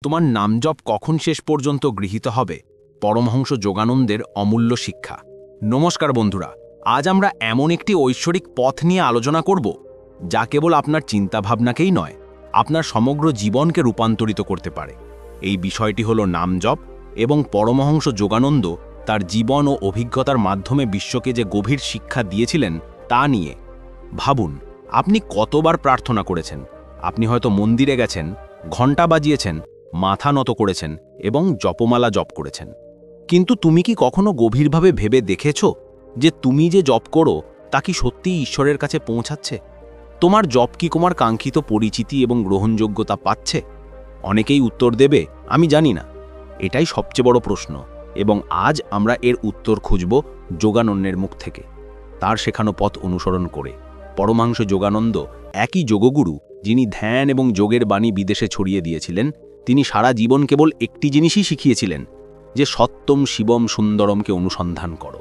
তোমার নামজপ কখন শেষ পর্যন্ত গৃহীত হবে? পরমহংস যোগানন্দের অমূল্য শিক্ষা। নমস্কার বন্ধুরা, আজ আমরা এমন একটি ঐশ্বরিক পথ নিয়ে আলোচনা করব যা কেবল আপনার চিন্তাভাবনাকেই নয়, আপনার সমগ্র জীবনকে রূপান্তরিত করতে পারে। এই বিষয়টি হলো নামজপ এবং পরমহংস যোগানন্দ তার জীবন ও অভিজ্ঞতার মাধ্যমে বিশ্বকে যে গভীর শিক্ষা দিয়েছিলেন তা নিয়ে। ভাবুন, আপনি কতবার প্রার্থনা করেছেন। আপনি হয়তো মন্দিরে গেছেন, ঘণ্টা বাজিয়েছেন, মাথা নত করেছেন এবং জপমালা জপ করেছেন। কিন্তু তুমি কি কখনো গভীরভাবে ভেবে দেখেছ যে তুমি যে জপ করো তা কি সত্যিই ঈশ্বরের কাছে পৌঁছাচ্ছে? তোমার জপ কি তোমার কাঙ্ক্ষিত পরিচিতি এবং গ্রহণযোগ্যতা পাচ্ছে? অনেকেই উত্তর দেবে, আমি জানি না। এটাই সবচেয়ে বড় প্রশ্ন, এবং আজ আমরা এর উত্তর খুঁজব যোগানন্দের মুখ থেকে, তার শেখানো পথ অনুসরণ করে। পরমহংস যোগানন্দ একই যোগগুরু যিনি ধ্যান এবং যোগের বাণী বিদেশে ছড়িয়ে দিয়েছিলেন। তিনি সারা জীবন কেবল একটি জিনিসই শিখিয়েছিলেন, যে সত্যম শিবম সুন্দরমকে অনুসন্ধান করো।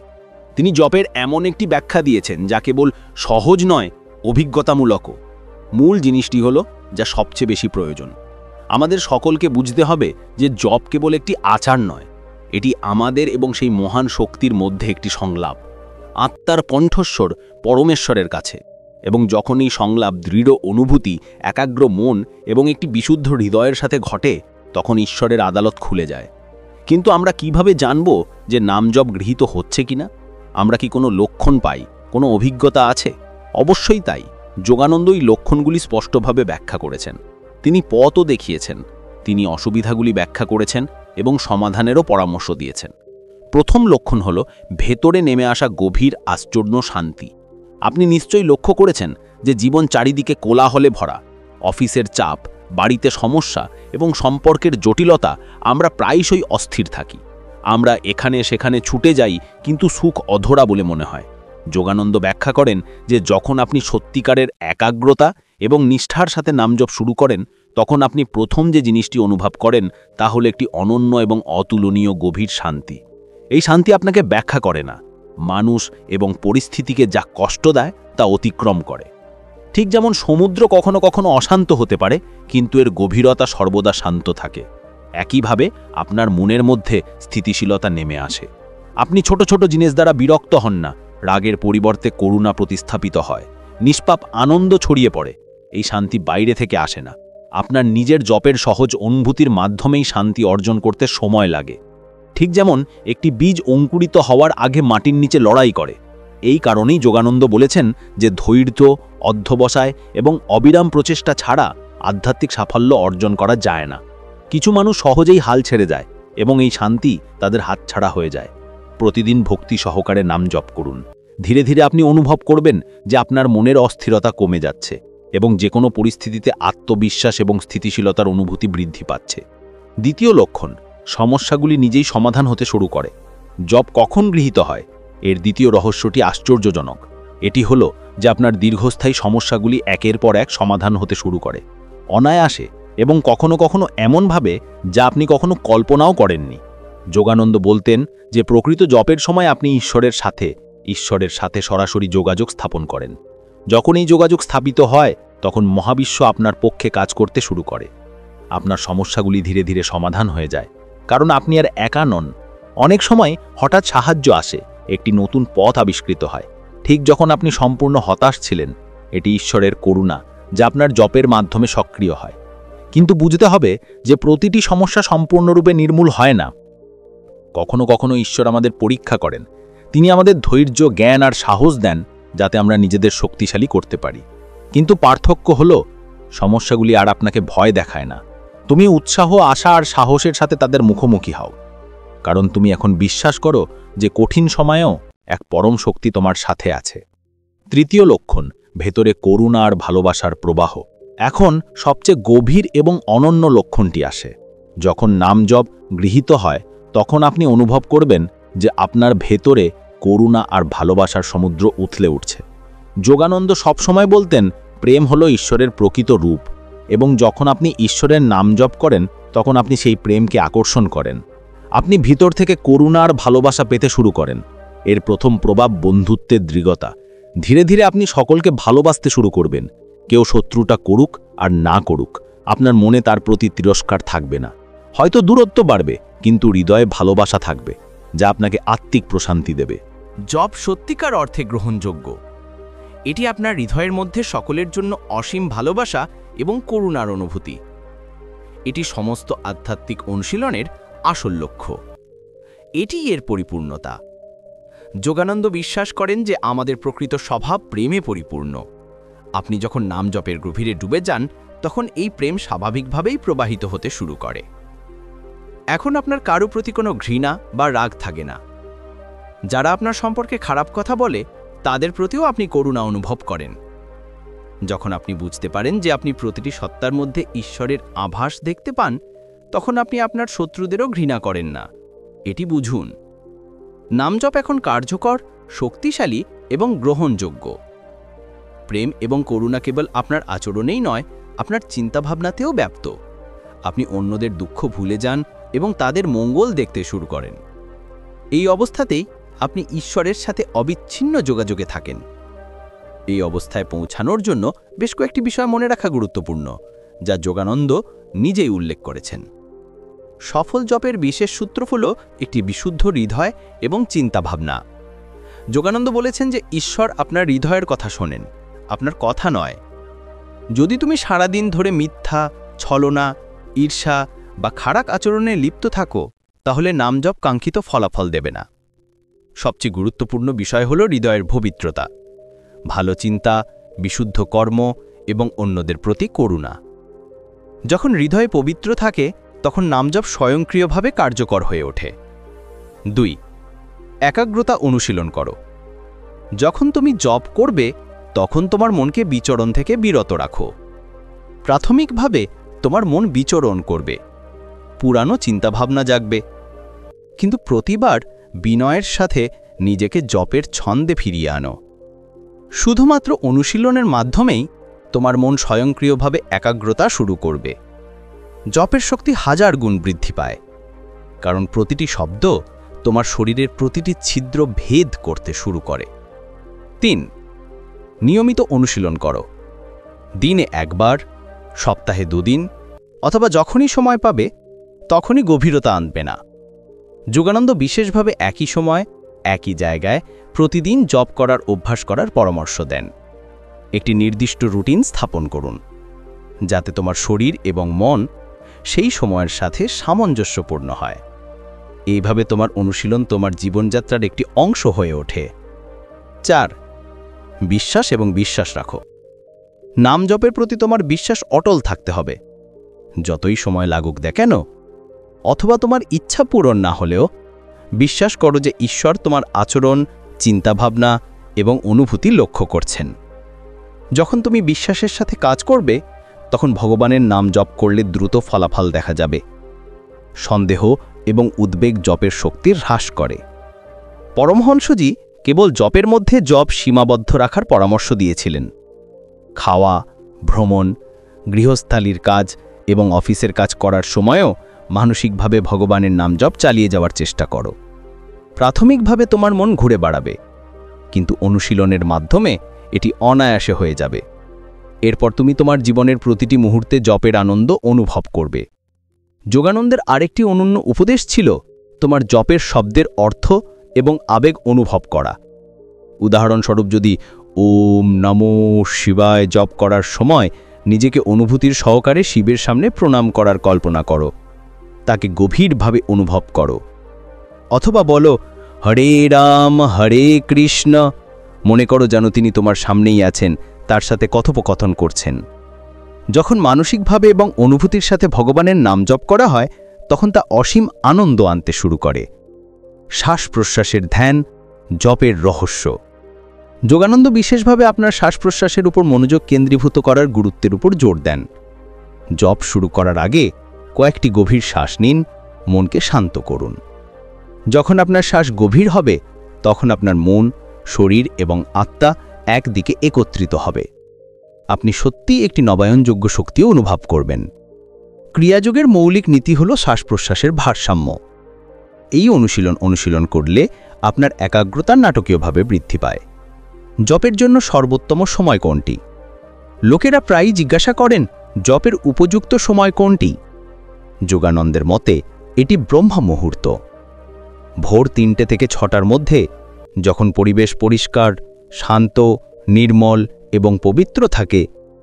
তিনি জপের এমন একটি ব্যাখ্যা দিয়েছেন যা কেবল সহজ নয়, অভিজ্ঞতামূলকও। মূল জিনিসটি হলো যা সবচেয়ে বেশি প্রয়োজন। আমাদের সকলকে বুঝতে হবে যে জপ কেবল একটি আচার নয়, এটি আমাদের এবং সেই মহান শক্তির মধ্যে একটি সংলাপ, আত্মার কণ্ঠস্বর পরমেশ্বরের কাছে। এবং যখন এই সংলাপ দৃঢ় অনুভূতি, একাগ্র মন এবং একটি বিশুদ্ধ হৃদয়ের সাথে ঘটে, তখন ঈশ্বরের আদালত খুলে যায়। কিন্তু আমরা কিভাবে জানব যে নামজপ গৃহীত হচ্ছে কিনা? আমরা কি কোনো লক্ষণ পাই, কোনো অভিজ্ঞতা আছে? অবশ্যই তাই। যোগানন্দ এই লক্ষণগুলি স্পষ্টভাবে ব্যাখ্যা করেছেন। তিনি পথও দেখিয়েছেন, তিনি অসুবিধাগুলি ব্যাখ্যা করেছেন এবং সমাধানেরও পরামর্শ দিয়েছেন। প্রথম লক্ষণ হল ভেতরে নেমে আসা গভীর আশ্চর্য শান্তি। আপনি নিশ্চয়ই লক্ষ্য করেছেন যে জীবন চারিদিকে কোলাহলে ভরা। অফিসের চাপ, বাড়িতে সমস্যা এবং সম্পর্কের জটিলতা, আমরা প্রায়শই অস্থির থাকি। আমরা এখানে সেখানে ছুটে যাই, কিন্তু সুখ অধরা বলে মনে হয়। যোগানন্দ ব্যাখ্যা করেন যে যখন আপনি সত্যিকারের একাগ্রতা এবং নিষ্ঠার সাথে নামজপ শুরু করেন, তখন আপনি প্রথম যে জিনিসটি অনুভব করেন তা হল একটি অনন্য এবং অতুলনীয় গভীর শান্তি। এই শান্তি আপনাকে ব্যাখ্যা করে না, মানুষ এবং পরিস্থিতিকে যা কষ্ট দেয় তা অতিক্রম করে। ঠিক যেমন সমুদ্র কখনো কখনো অশান্ত হতে পারে, কিন্তু এর গভীরতা সর্বদা শান্ত থাকে। একইভাবে আপনার মনের মধ্যে স্থিতিশীলতা নেমে আসে। আপনি ছোট ছোট জিনিস দ্বারা বিরক্ত হন না, রাগের পরিবর্তে করুণা প্রতিস্থাপিত হয়, নিষ্পাপ আনন্দ ছড়িয়ে পড়ে। এই শান্তি বাইরে থেকে আসে না, আপনার নিজের জপের সহজ অনুভূতির মাধ্যমেই শান্তি অর্জন করতে সময় লাগে। ঠিক যেমন একটি বীজ অঙ্কুরিত হওয়ার আগে মাটির নিচে লড়াই করে। এই কারণেই যোগানন্দ বলেছেন যে ধৈর্য, অধ্যবসায় এবং অবিরাম প্রচেষ্টা ছাড়া আধ্যাত্মিক সাফল্য অর্জন করা যায় না। কিছু মানুষ সহজেই হাল ছেড়ে যায় এবং এই শান্তি তাদের হাতছাড়া হয়ে যায়। প্রতিদিন ভক্তি সহকারে নাম জপ করুন। ধীরে ধীরে আপনি অনুভব করবেন যে আপনার মনের অস্থিরতা কমে যাচ্ছে এবং যে কোনো পরিস্থিতিতে আত্মবিশ্বাস এবং স্থিতিশীলতার অনুভূতি বৃদ্ধি পাচ্ছে। দ্বিতীয় লক্ষণ, সমস্যাগুলি নিজেই সমাধান হতে শুরু করে। জপ কখন গৃহীত হয়? এর দ্বিতীয় রহস্যটি আশ্চর্যজনক। এটি হলো যে আপনার দীর্ঘস্থায়ী সমস্যাগুলি একের পর এক সমাধান হতে শুরু করে, অনায়াসে এবং কখনো কখনো এমনভাবে যা আপনি কখনো কল্পনাও করেননি। যোগানন্দ বলতেন যে প্রকৃত জপের সময় আপনি ঈশ্বরের সাথে সরাসরি যোগাযোগ স্থাপন করেন। যখন এই যোগাযোগ স্থাপিত হয়, তখন মহাবিশ্ব আপনার পক্ষে কাজ করতে শুরু করে। আপনার সমস্যাগুলি ধীরে ধীরে সমাধান হয়ে যায়, কারণ আপনি আর একা নন। অনেক সময় হঠাৎ সাহায্য আসে, একটি নতুন পথ আবিষ্কৃত হয়, ঠিক যখন আপনি সম্পূর্ণ হতাশ ছিলেন। এটি ঈশ্বরের করুণা যা আপনার জপের মাধ্যমে সক্রিয় হয়। কিন্তু বুঝতে হবে যে প্রতিটি সমস্যা সম্পূর্ণরূপে নির্মূল হয় না। কখনো কখনো ঈশ্বর আমাদের পরীক্ষা করেন। তিনি আমাদের ধৈর্য, জ্ঞান আর সাহস দেন যাতে আমরা নিজেদের শক্তিশালী করতে পারি। কিন্তু পার্থক্য হলো, সমস্যাগুলি আর আপনাকে ভয় দেখায় না। তুমি উৎসাহ, আশা আর সাহসের সাথে তাদের মুখোমুখি হও, কারণ তুমি এখন বিশ্বাস করো যে কঠিন সময়েও এক পরম শক্তি তোমার সাথে আছে। তৃতীয় লক্ষণ, ভেতরে করুণা আর ভালোবাসার প্রবাহ। এখন সবচেয়ে গভীর এবং অনন্য লক্ষণটি আসে। যখন নামজপ গৃহীত হয়, তখন আপনি অনুভব করবেন যে আপনার ভেতরে করুণা আর ভালোবাসার সমুদ্র উথলে উঠছে। যোগানন্দ সবসময় বলতেন, প্রেম হলো ঈশ্বরের প্রকৃত রূপ, এবং যখন আপনি ঈশ্বরের নাম জপ করেন, তখন আপনি সেই প্রেমকে আকর্ষণ করেন। আপনি ভিতর থেকে করুণা আর ভালোবাসা পেতে শুরু করেন। এর প্রথম প্রভাব বন্ধুত্বের দৃঢ়তা। ধীরে ধীরে আপনি সকলকে ভালোবাসতে শুরু করবেন। কেউ শত্রুতা করুক আর না করুক, আপনার মনে তার প্রতি তিরস্কার থাকবে না। হয়তো দূরত্ব বাড়বে, কিন্তু হৃদয়ে ভালোবাসা থাকবে, যা আপনাকে আত্মিক প্রশান্তি দেবে। জপ সত্যিকার অর্থে গ্রহণযোগ্য। এটি আপনার হৃদয়ের মধ্যে সকলের জন্য অসীম ভালোবাসা এবং করুণার অনুভূতি। এটি সমস্ত আধ্যাত্মিক অনুশীলনের আসল লক্ষ্য। এটি এর পরিপূর্ণতা। যোগানন্দ বিশ্বাস করেন যে আমাদের প্রকৃত স্বভাব প্রেমে পরিপূর্ণ। আপনি যখন নাম জপের গভীরে ডুবে যান, তখন এই প্রেম স্বাভাবিকভাবেই প্রবাহিত হতে শুরু করে। এখন আপনার কারো প্রতি কোনো ঘৃণা বা রাগ থাকে না। যারা আপনার সম্পর্কে খারাপ কথা বলে, তাদের প্রতিও আপনি করুণা অনুভব করেন। যখন আপনি বুঝতে পারেন যে আপনি প্রতিটি সত্তার মধ্যে ঈশ্বরের আভাস দেখতে পান, তখন আপনি আপনার শত্রুদেরও ঘৃণা করেন না। এটি বুঝুন। নামজপ এখন কার্যকর, শক্তিশালী এবং গ্রহণযোগ্য। প্রেম এবং করুণা কেবল আপনার আচরণেই নয়, আপনার চিন্তাভাবনাতেও ব্যাপ্ত। আপনি অন্যদের দুঃখ ভুলে যান এবং তাদের মঙ্গল দেখতে শুরু করেন। এই অবস্থাতেই আপনি ঈশ্বরের সাথে অবিচ্ছিন্ন যোগাযোগে থাকেন। এই অবস্থায় পৌঁছানোর জন্য বেশ কয়েকটি বিষয় মনে রাখা গুরুত্বপূর্ণ, যা যোগানন্দ নিজেই উল্লেখ করেছেন। সফল জপের বিশেষ সূত্র হল একটি বিশুদ্ধ হৃদয় এবং চিন্তাভাবনা। যোগানন্দ বলেছেন যে ঈশ্বর আপনার হৃদয়ের কথা শোনেন, আপনার কথা নয়। যদি তুমি সারাদিন ধরে মিথ্যা, ছলনা, ঈর্ষা বা খারাপ আচরণে লিপ্ত থাকো, তাহলে নামজপ কাঙ্ক্ষিত ফলাফল দেবে না। সবচেয়ে গুরুত্বপূর্ণ বিষয় হল হৃদয়ের পবিত্রতা, ভালো চিন্তা, বিশুদ্ধ কর্ম এবং অন্যদের প্রতি করুণা। যখন হৃদয় পবিত্র থাকে, তখন নামজপ স্বয়ংক্রিয়ভাবে কার্যকর হয়ে ওঠে। 2. একাগ্রতা অনুশীলন করো। যখন তুমি জপ করবে, তখন তোমার মনকে বিচরণ থেকে বিরত রাখো। প্রাথমিকভাবে তোমার মন বিচরণ করবে, পুরানো চিন্তাভাবনা জাগবে, কিন্তু প্রতিবার বিনয়ের সাথে নিজেকে জপের ছন্দে ফিরিয়ে আনো। শুধুমাত্র অনুশীলনের মাধ্যমেই তোমার মন স্বয়ংক্রিয়ভাবে একাগ্রতা শুরু করবে। জপের শক্তি 1000 গুণ বৃদ্ধি পায়, কারণ প্রতিটি শব্দ তোমার শরীরের প্রতিটি ছিদ্র ভেদ করতে শুরু করে। 3. নিয়মিত অনুশীলন করো। দিনে একবার, সপ্তাহে 2 দিন, অথবা যখনই সময় পাবে তখনই গভীরতা আনবে না। যোগানন্দ বিশেষভাবে একই সময়, একই জায়গায় প্রতিদিন জপ করার অভ্যাস করার পরামর্শ দেন। একটি নির্দিষ্ট রুটিন স্থাপন করুন, যাতে তোমার শরীর এবং মন সেই সময়ের সাথে সামঞ্জস্যপূর্ণ হয়। এইভাবে তোমার অনুশীলন তোমার জীবনযাত্রার একটি অংশ হয়ে ওঠে। 4. বিশ্বাস এবং বিশ্বাস রাখো। নাম জপের প্রতি তোমার বিশ্বাস অটল থাকতে হবে। যতই সময় লাগুক কেন, অথবা তোমার ইচ্ছা পূরণ না হলেও, বিশ্বাস করো যে ঈশ্বর তোমার আচরণ, চিন্তাভাবনা এবং অনুভূতি লক্ষ্য করছেন। যখন তুমি বিশ্বাসের সাথে কাজ করবে, তখন ভগবানের নাম জপ করলে দ্রুত ফলাফল দেখা যাবে। সন্দেহ এবং উদ্বেগ জপের শক্তি হ্রাস করে। পরমহংসজি কেবল জপের মধ্যে জপ সীমাবদ্ধ রাখার পরামর্শ দিয়েছিলেন। খাওয়া, ভ্রমণ, গৃহস্থালির কাজ এবং অফিসের কাজ করার সময়ও মানসিকভাবে ভগবানের নাম জপ চালিয়ে যাওয়ার চেষ্টা করো। প্রাথমিকভাবে তোমার মন ঘুরে বেড়াবে, কিন্তু অনুশীলনের মাধ্যমে এটি অনায়াসে হয়ে যাবে। এরপর তুমি তোমার জীবনের প্রতিটি মুহূর্তে জপের আনন্দ অনুভব করবে। যোগানন্দের আরেকটি অনন্য উপদেশ ছিল তোমার জপের শব্দের অর্থ এবং আবেগ অনুভব করা। উদাহরণস্বরূপ, যদি ওম নমো শিবায় জপ করার সময় নিজেকে অনুভূতির সহকারে শিবের সামনে প্রণাম করার কল্পনা করো, তাকে গভীরভাবে অনুভব করো। অথবা বলো হরে রাম হরে কৃষ্ণ, মনে করো যেন তিনি তোমার সামনেই আছেন, তার সাথে কথোপকথন করছেন। যখন মানসিকভাবে এবং অনুভূতির সাথে ভগবানের নাম জপ করা হয়, তখন তা অসীম আনন্দ আনতে শুরু করে। শ্বাস প্রশ্বাসের ধ্যান, জপের রহস্য। যোগানন্দ বিশেষভাবে আপনার শ্বাস প্রশ্বাসের উপর মনোযোগ কেন্দ্রীভূত করার গুরুত্বের উপর জোর দেন। জপ শুরু করার আগে কয়েকটি গভীর শ্বাস নিন, মনকে শান্ত করুন। যখন আপনার শ্বাস গভীর হবে, তখন আপনার মন, শরীর এবং আত্মা একদিকে একত্রিত হবে। আপনি সত্যিই একটি নবায়নযোগ্য শক্তিও অনুভব করবেন। ক্রিয়াযোগের মৌলিক নীতি হল শ্বাস প্রশ্বাসের ভারসাম্য। এই অনুশীলন করলে আপনার একাগ্রতা নাটকীয়ভাবে বৃদ্ধি পায়। জপের জন্য সর্বোত্তম সময় কোনটি? লোকেরা প্রায়ই জিজ্ঞাসা করেন, জপের উপযুক্ত সময় কোনটি? যোগানন্দের মতে এটি ব্রহ্মা মুহূর্ত। ভোর 3টে থেকে 6টার মধ্যে, যখন পরিবেশ পরিষ্কার, শান্ত, নির্মল এবং পবিত্র থাকে,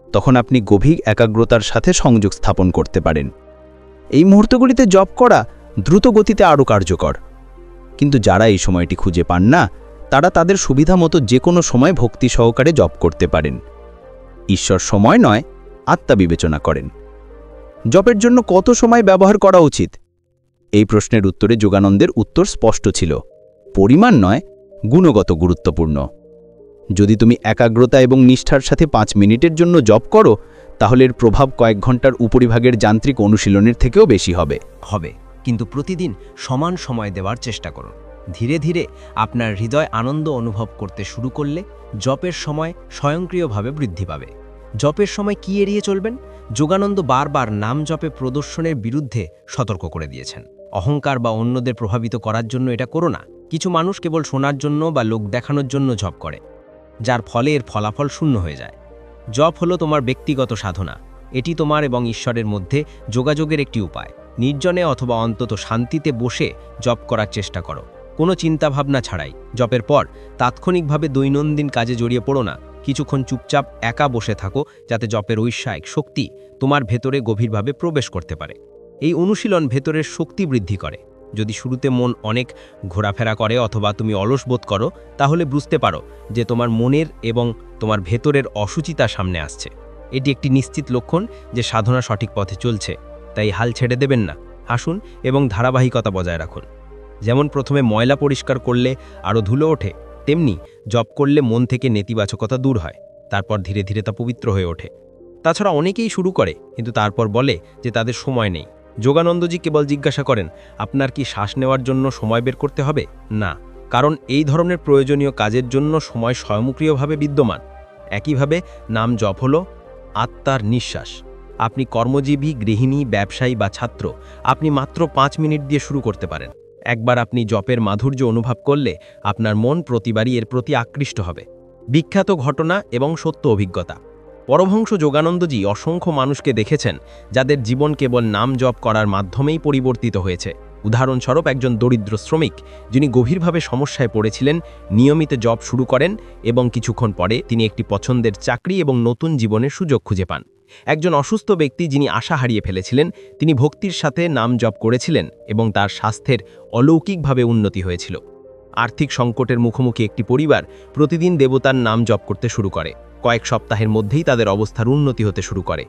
তখন আপনি গভীর একাগ্রতার সাথে সংযোগ স্থাপন করতে পারেন। এই মুহূর্তগুলিতে জপ করা দ্রুত গতিতে আরও কার্যকর। কিন্তু যারা এই সময়টি খুঁজে পান না, তারা তাদের সুবিধা মতো যে কোনো সময় ভক্তি সহকারে জপ করতে পারেন। ঈশ্বর সময় নয়, আত্মা বিবেচনা করেন। জপের জন্য কত সময় ব্যবহার করা উচিত? এই প্রশ্নের উত্তরে যোগানন্দের উত্তর স্পষ্ট ছিল, পরিমাণ নয়, গুণগত গুরুত্বপূর্ণ। যদি তুমি একাগ্রতা এবং নিষ্ঠার সাথে 5 মিনিটের জন্য জপ করো, তাহলে এর প্রভাব কয়েক ঘন্টার উপরিভাগের যান্ত্রিক অনুশীলনের থেকেও বেশি হবে। কিন্তু প্রতিদিন সমান সময় দেওয়ার চেষ্টা করুন। ধীরে ধীরে আপনার হৃদয় আনন্দ অনুভব করতে শুরু করলে জপের সময় স্বয়ংক্রিয়ভাবে বৃদ্ধি পাবে। জপের সময় কি এড়িয়ে চলবেন? যোগানন্দ বারবার নাম জপে প্রদর্শনের বিরুদ্ধে সতর্ক করে দিয়েছেন। অহংকার বা অন্যদের প্রভাবিত করার জন্য এটা করো না। কিছু মানুষ কেবল শোনার জন্য বা লোক দেখানোর জন্য জপ করে, যার ফলে এর ফলাফল শূন্য হয়ে যায়। জপ হলো তোমার ব্যক্তিগত সাধনা। এটি তোমার এবং ঈশ্বরের মধ্যে যোগাযোগের একটি উপায়। নির্জনে অথবা অন্তত শান্তিতে বসে জপ করার চেষ্টা করো, কোনো চিন্তাভাবনা ছাড়াই। জপের পর তাৎক্ষণিকভাবে দৈনন্দিন কাজে জড়িয়ে পড়ো না। কিছুক্ষণ চুপচাপ একা বসে থাকো, যাতে জপের ঐশ্বরিক শক্তি তোমার ভেতরে গভীরভাবে প্রবেশ করতে পারে। এই অনুশীলন ভেতরের শক্তি বৃদ্ধি করে। যদি শুরুতে মন অনেক ঘোরাফেরা করে অথবা তুমি অলস বোধ করো, তাহলে বুঝতে পারো যে তোমার মনের এবং তোমার ভেতরের অসুচিতা সামনে আসছে। এটি একটি নিশ্চিত লক্ষণ যে সাধনা সঠিক পথে চলছে। তাই হাল ছেড়ে দেবেন না, হাসুন এবং ধারাবাহিকতা বজায় রাখুন। যেমন প্রথমে ময়লা পরিষ্কার করলে আরও ধুলো ওঠে, তেমনি জপ করলে মন থেকে নেতিবাচকতা দূর হয়, তারপর ধীরে ধীরে তা পবিত্র হয়ে ওঠে। তাছাড়া অনেকেই শুরু করে কিন্তু তারপর বলে যে তাদের সময় নেই। যোগানন্দজি কেবল জিজ্ঞাসা করেন, আপনার কি শ্বাস নেওয়ার জন্য সময় বের করতে হবে? না, কারণ এই ধরনের প্রয়োজনীয় কাজের জন্য সময় স্বয়ংক্রিয়ভাবে বিদ্যমান। একইভাবে নাম জপ হল আত্মার নিঃশ্বাস। আপনি কর্মজীবী, গৃহিণী, ব্যবসায়ী বা ছাত্র, আপনি মাত্র 5 মিনিট দিয়ে শুরু করতে পারেন। একবার আপনি জপের মাধুর্য অনুভব করলে আপনার মন প্রতিবারই এর প্রতি আকৃষ্ট হবে। বিখ্যাত ঘটনা এবং সত্য অভিজ্ঞতা। পরমহংস যোগানন্দজি অসংখ্য মানুষকে দেখেছেন যাদের জীবন কেবল নাম জপ করার মাধ্যমেই পরিবর্তিত হয়েছে। উদাহরণস্বরূপ একজন দরিদ্র শ্রমিক, যিনি গভীরভাবে সমস্যায় পড়েছিলেন, নিয়মিত জপ শুরু করেন এবং কিছুক্ষণ পরে তিনি একটি পছন্দের চাকরি এবং নতুন জীবনের সুযোগ খুঁজে পান। একজন অসুস্থ ব্যক্তি, যিনি আশা হারিয়ে ফেলেছিলেন, তিনি ভক্তির সাথে নাম জপ করেছিলেন এবং তার স্বাস্থ্যের অলৌকিকভাবে উন্নতি হয়েছিল। আর্থিক সংকটের মুখোমুখি একটি পরিবার প্রতিদিন দেবতার নাম জপ করতে শুরু করে। কয়েক সপ্তাহের মধ্যেই তাদের অবস্থার উন্নতি হতে শুরু করে।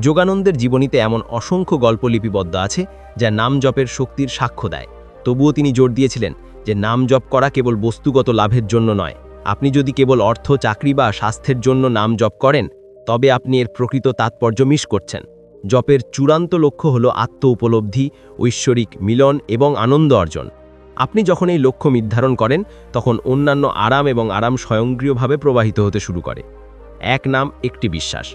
যোগানন্দের জীবনীতে এমন অসংখ্য গল্প লিপিবদ্ধ আছে যা নাম জপের শক্তির সাক্ষ্য দেয়। তবুও তিনি জোর দিয়েছিলেন যে নাম জপ করা কেবল বস্তুগত লাভের জন্য নয়। আপনি যদি কেবল অর্থ, চাকরি বা স্বাস্থ্যের জন্য নাম জপ করেন, তবে আপনি এর প্রকৃত তাৎপর্য মিস করছেন। জপের চূড়ান্ত লক্ষ্য হল আত্ম উপলব্ধি, ঐশ্বরিক মিলন এবং আনন্দ অর্জন। আপনি যখন এই লক্ষ্য নির্ধারণ করেন, তখন অন্যান্য আরাম স্বয়ংক্রিয়ভাবে প্রবাহিত হতে শুরু করে। এক নাম, একটি বিশ্বাস।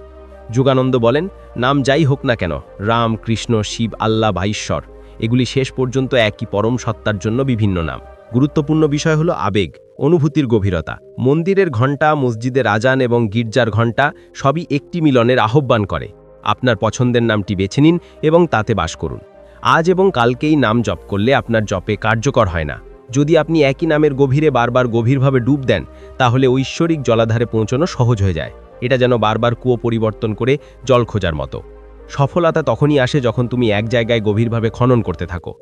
যোগানন্দ বলেন, নাম যাই হোক না কেন, রাম, কৃষ্ণ, শিব, আল্লাহ বা ঈশ্বর, এগুলি শেষ পর্যন্ত একই পরম সত্তার জন্য বিভিন্ন নাম। গুরুত্বপূর্ণ বিষয় হলো আবেগ, অনুভূতির গভীরতা। মন্দিরের ঘণ্টা, মসজিদের আজান এবং গির্জার ঘণ্টা সবই একটি মিলনের আহ্বান করে। আপনার পছন্দের নামটি বেছে নিন এবং তাতে বাস করুন। আজ এবং কালকেই নাম জপ করলে আপনার জপে কার্যকর হয় না। যদি আপনি একই নামের গভীরে বারবার গভীরভাবে ডুব দেন, তাহলে ঐশ্বরিক জলাধারে পৌঁছানো সহজ হয়ে যায়। এটা যেন বারবার কুয়ো পরিবর্তন করে জল খোঁজার মতো। সফলতা তখনই আসে যখন তুমি এক জায়গায় গভীরভাবে খনন করতে থাকো।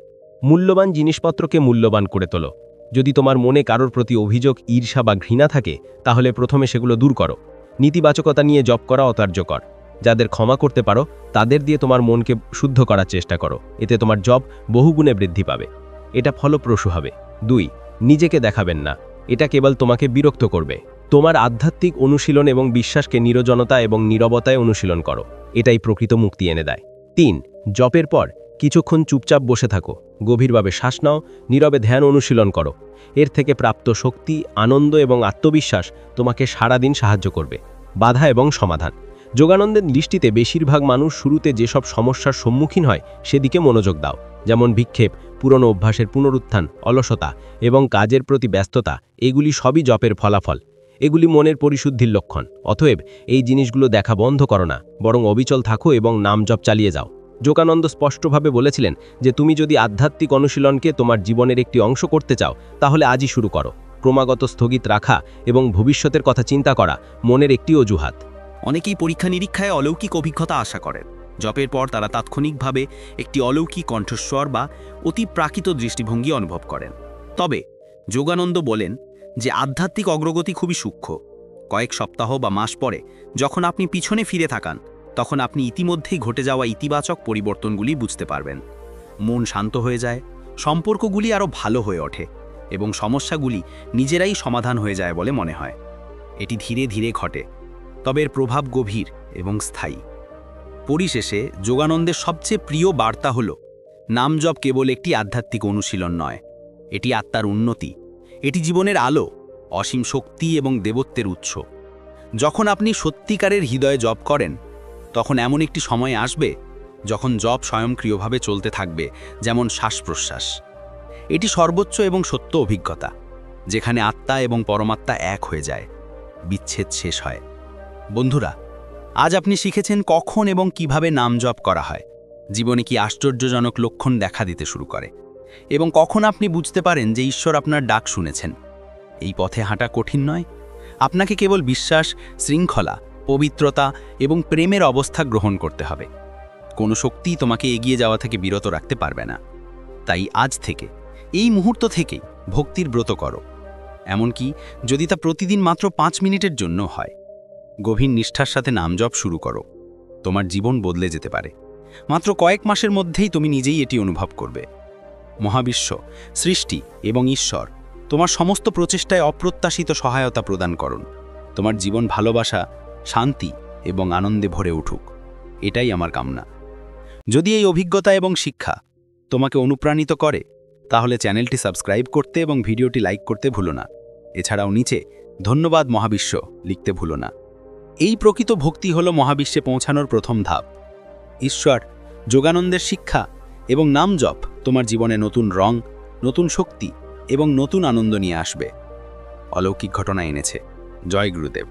মূল্যবান জিনিসপত্রকে মূল্যবান করে তোলো। যদি তোমার মনে কারোর প্রতি অভিযোগ, ঈর্ষা বা ঘৃণা থাকে, তাহলে প্রথমে সেগুলো দূর করো। নীতিবাচকতা নিয়ে জপ করা অকার্যকর। যাদের ক্ষমা করতে পারো, তাদের দিয়ে তোমার মনকে শুদ্ধ করার চেষ্টা করো। এতে তোমার জপ বহুগুণে বৃদ্ধি পাবে। এটা ফলপ্রসূ হবে। 2. নিজেকে দেখাবেন না। এটা কেবল তোমাকে বিরক্ত করবে। তোমার আধ্যাত্মিক অনুশীলন এবং বিশ্বাসকে নিরজনতা এবং নীরবতায় অনুশীলন করো। এটাই প্রকৃত মুক্তি এনে দেয়। 3. জপের পর কিছুক্ষণ চুপচাপ বসে থাকো। গভীরভাবে শ্বাস নাও, নীরবে ধ্যান অনুশীলন করো। এর থেকে প্রাপ্ত শক্তি, আনন্দ এবং আত্মবিশ্বাস তোমাকে সারাদিন সাহায্য করবে। বাধা এবং সমাধান। যোগানন্দের দৃষ্টিতে বেশিরভাগ মানুষ শুরুতে যেসব সমস্যার সম্মুখীন হয় সেদিকে মনোযোগ দাও। যেমন বিক্ষেপ, পুরনো অভ্যাসের পুনরুত্থান, অলসতা এবং কাজের প্রতি ব্যস্ততা, এগুলি সবই জপের ফলাফল। এগুলি মনের পরিশুদ্ধির লক্ষণ। অতএব এই জিনিসগুলো দেখা বন্ধ করো না, বরং অবিচল থাকো এবং নাম জপ চালিয়ে যাও। যোগানন্দ স্পষ্টভাবে বলেছিলেন যে তুমি যদি আধ্যাত্মিক অনুশীলনকে তোমার জীবনের একটি অংশ করতে চাও তাহলে আজই শুরু করো। ক্রমাগত স্থগিত রাখা এবং ভবিষ্যতের কথা চিন্তা করা মনের একটি অজুহাত। অনেকেই পরীক্ষা নিরীক্ষায় অলৌকিক অভিজ্ঞতা আশা করেন। জপের পর তারা তাৎক্ষণিকভাবে একটি অলৌকিক কণ্ঠস্বর বা অতি প্রাকৃত দৃষ্টিভঙ্গি অনুভব করেন। তবে যোগানন্দ বলেন যে আধ্যাত্মিক অগ্রগতি খুবই সূক্ষ্ম। কয়েক সপ্তাহ বা মাস পরে যখন আপনি পিছনে ফিরে থাকান, তখন আপনি ইতিমধ্যেই ঘটে যাওয়া ইতিবাচক পরিবর্তনগুলি বুঝতে পারবেন। মন শান্ত হয়ে যায়, সম্পর্কগুলি আরও ভালো হয়ে ওঠে এবং সমস্যাগুলি নিজেরাই সমাধান হয়ে যায় বলে মনে হয়। এটি ধীরে ধীরে ঘটে, তবে এর প্রভাব গভীর এবং স্থায়ী। পরিশেষে যোগানন্দের সবচেয়ে প্রিয় বার্তা হল, নাম জপ কেবল একটি আধ্যাত্মিক অনুশীলন নয়, এটি আত্মার উন্নতি, এটি জীবনের আলো, অসীম শক্তি এবং দেবত্বের উৎস। যখন আপনি সত্যিকারের হৃদয়ে জপ করেন, তখন এমন একটি সময় আসবে যখন জপ স্বয়ংক্রিয়ভাবে চলতে থাকবে, যেমন শ্বাস প্রশ্বাস। এটি সর্বোচ্চ এবং সত্য অভিজ্ঞতা, যেখানে আত্মা এবং পরমাত্মা এক হয়ে যায়, বিচ্ছেদ শেষ হয়। বন্ধুরা, আজ আপনি শিখেছেন কখন এবং কিভাবে নাম জপ করা হয়, জীবনে কি আশ্চর্যজনক লক্ষণ দেখা দিতে শুরু করে, এবং কখন আপনি বুঝতে পারেন যে ঈশ্বর আপনার ডাক শুনেছেন। এই পথে হাঁটা কঠিন নয়, আপনাকে কেবল বিশ্বাস, শৃঙ্খলা, পবিত্রতা এবং প্রেমের অবস্থা গ্রহণ করতে হবে। কোনো শক্তিই তোমাকে এগিয়ে যাওয়া থেকে বিরত রাখতে পারবে না। তাই আজ থেকে, এই মুহূর্ত থেকেই ভক্তির ব্রত করো, এমনকি যদি তা প্রতিদিন মাত্র 5 মিনিটের জন্য হয়। গভীর নিষ্ঠার সাথে নাম জপ শুরু করো, তোমার জীবন বদলে যেতে পারে। মাত্র কয়েক মাসের মধ্যেই তুমি নিজেই এটি অনুভব করবে। মহাবিশ্ব, সৃষ্টি এবং ঈশ্বর তোমার সমস্ত প্রচেষ্টায় অপ্রত্যাশিত সহায়তা প্রদান করুন। তোমার জীবন ভালোবাসা, শান্তি এবং আনন্দে ভরে উঠুক, এটাই আমার কামনা। যদি এই অভিজ্ঞতা এবং শিক্ষা তোমাকে অনুপ্রাণিত করে, তাহলে চ্যানেলটি সাবস্ক্রাইব করতে এবং ভিডিওটি লাইক করতে ভুলো না। এছাড়াও নিচে ধন্যবাদ মহাবিশ্ব লিখতে ভুলো না। এই প্রকৃত ভক্তি হল মহাবিশ্বে পৌঁছানোর প্রথম ধাপ। ঈশ্বর, যোগানন্দের শিক্ষা এবং নাম জপ তোমার জীবনে নতুন রং, নতুন শক্তি এবং নতুন আনন্দ নিয়ে আসবে। অলৌকিক ঘটনা এনেছে। জয় গুরুদেব।